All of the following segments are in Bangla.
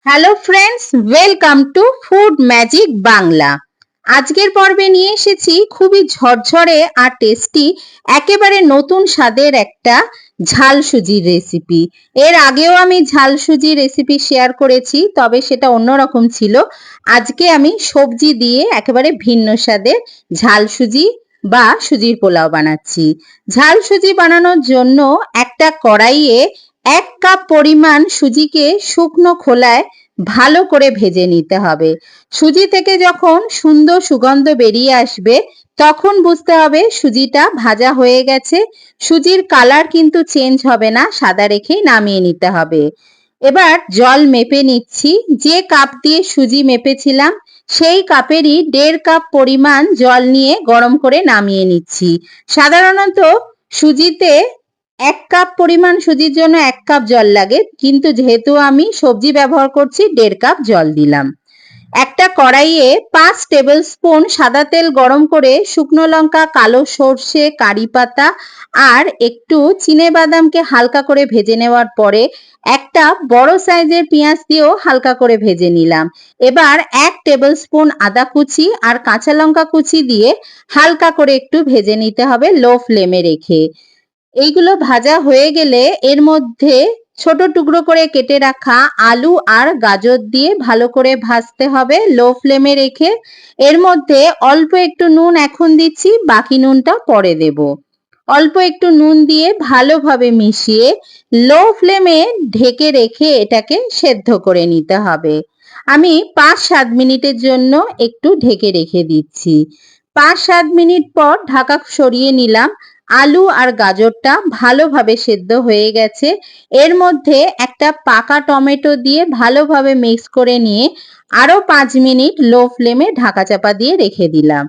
Hello friends, welcome to food magic Bangla. আজকের পর্বে নিয়ে এসেছি খুবই ঝরঝরে আর টেস্টি একেবারে নতুন স্বাদের একটা ঝাল সুজির রেসিপি। এর আগেও আমি ঝাল সুজির রেসিপি শেয়ার করেছি, তবে সেটা অন্যরকম ছিল। আজকে আমি সবজি দিয়ে একেবারে ভিন্ন স্বাদের ঝাল সুজি বা সুজির পোলাও বানাচ্ছি। ঝাল সুজি বানানোর জন্য একটা কড়াইয়ে 1 কাপ পরিমাণ সুজিকে শুকনো খোলায় ভালো করে ভেজে নিতে হবে। সুজি থেকে যখন সুন্দর সুগন্ধ বেরিয়ে আসবে তখন বুঝতে হবে সুজিটা ভাজা হয়ে গেছে। সুজির কালার কিন্তু চেঞ্জ হবে না, সাদা রেখেই নামিয়ে নিতে হবে। এবার জল মেপে নিচ্ছি। যে কাপ দিয়ে সুজি মেপেছিলাম সেই কাপেরই 1.5 কাপ পরিমাণ জল নিয়ে গরম করে নামিয়ে নিচ্ছি। সাধারণত সুজিতে 1 কাপ পরিমাণ সুজির জন্য 1 কাপ জল লাগে, কিন্তু যেহেতু আমি সবজি ব্যবহার করছি 1.5 কাপ জল দিলাম। একটা কড়াইয়ে 5 টেবিল স্পুন সাদা তেল গরম করে শুকনো লঙ্কা, কালো সর্ষে, কারি পাতা আর একটু চিনেবাদামকে হালকা করে ভেজে নেওয়ার পরে একটা বড় সাইজের পেঁয়াজ দিয়েও হালকা করে ভেজে নিলাম। এবার 1 টেবিল স্পুন আদা কুচি আর কাঁচা লঙ্কা কুচি দিয়ে হালকা করে একটু ভেজে নিতে হবে লো ফ্লেমে রেখে। এইগুলো ভাজা হয়ে গেলে এর মধ্যে ছোট টুকরো করে কেটে রাখা আলু আর গাজর দিয়ে ভালো করে ভাজতে হবে লো ফ্লেমে রেখে। এর মধ্যে অল্প একটু নুন এখন দিচ্ছি, বাকি নুনটা পরে দেব। অল্প একটু নুন দিয়ে ভালোভাবে মিশিয়ে লো ফ্লেমে ঢেকে রেখে এটাকে সেদ্ধ করে নিতে হবে। আমি 5-7 মিনিটের জন্য একটু ঢেকে রেখে দিচ্ছি। 5-7 মিনিট পর ঢাকা সরিয়ে নিলাম। আলু আর গাজরটা ভালোভাবে সেদ্ধ হয়ে গেছে। এর মধ্যে একটা পাকা টমেটো দিয়ে ভালোভাবে মিক্স করে নিয়ে আরো 5 মিনিট লো ফ্লেমে ঢাকা চাপা দিয়ে রেখে দিলাম।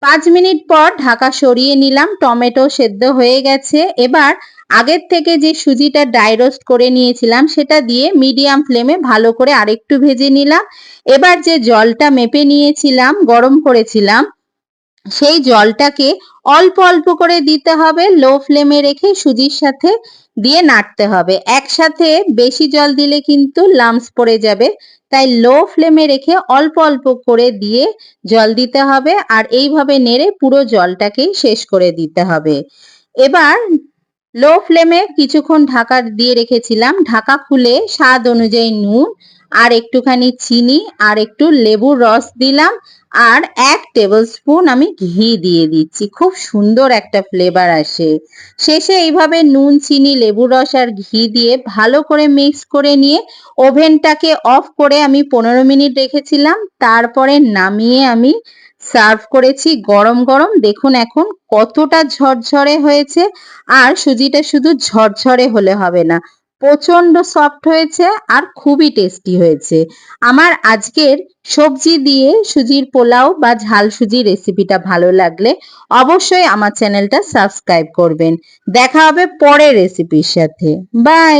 5 মিনিট পর ঢাকা সরিয়ে নিলাম। টমেটো সেদ্ধ হয়ে গেছে। এবার আগের থেকে যে সুজিটা ড্রাই রোস্ট করে নিয়েছিলাম সেটা দিয়ে মিডিয়াম ফ্লেমে ভালো করে আরেকটু ভেজে নিলাম। এবার যে জলটা মেপে নিয়েছিলাম, গরম করেছিলাম, সেই জলটাকে অল্প অল্প করে দিতে হবে লো ফ্লেমে রেখে সুজির সাথে দিয়ে নাড়তে হবে। একসাথে বেশি জল দিলে কিন্তু লাম্পস পড়ে যাবে, তাই লো ফ্লেমে রেখে অল্প অল্প করে দিয়ে জল দিতে হবে আর এইভাবে নেড়ে পুরো জলটাকেই শেষ করে দিতে হবে। এবার লো ফ্লেমে কিছুক্ষণ ঢাকা দিয়ে রেখেছিলাম। ঢাকা খুলে স্বাদ অনুযায়ী নুন আর একটুখানি চিনি আর একটু লেবুর রস দিলাম আর 1 টেবিল স্পুন আমি ঘি দিয়ে দিচ্ছি। খুব সুন্দর একটা ফ্লেভার আসে। শেষে এইভাবে নুন, চিনি, লেবুর রস আর ঘি দিয়ে ভালো করে মিক্স করে নিয়ে ওভেনটাকে অফ করে আমি 15 মিনিট রেখেছিলাম। তারপরে নামিয়ে আমি সার্ভ করেছি গরম গরম। দেখুন এখন কতটা ঝরঝরে হয়েছে। আর সুজিটা শুধু ঝরঝরে হলে হবে না, প্রচন্ড সফট হয়েছে আর খুবই টেস্টি হয়েছে। আমার আজকের সবজি দিয়ে সুজির পোলাও বা ঝাল সুজি রেসিপিটা ভালো লাগলে অবশ্যই আমার চ্যানেলটা সাবস্ক্রাইব করবেন। দেখা হবে পরের রেসিপির সাথে। বাই।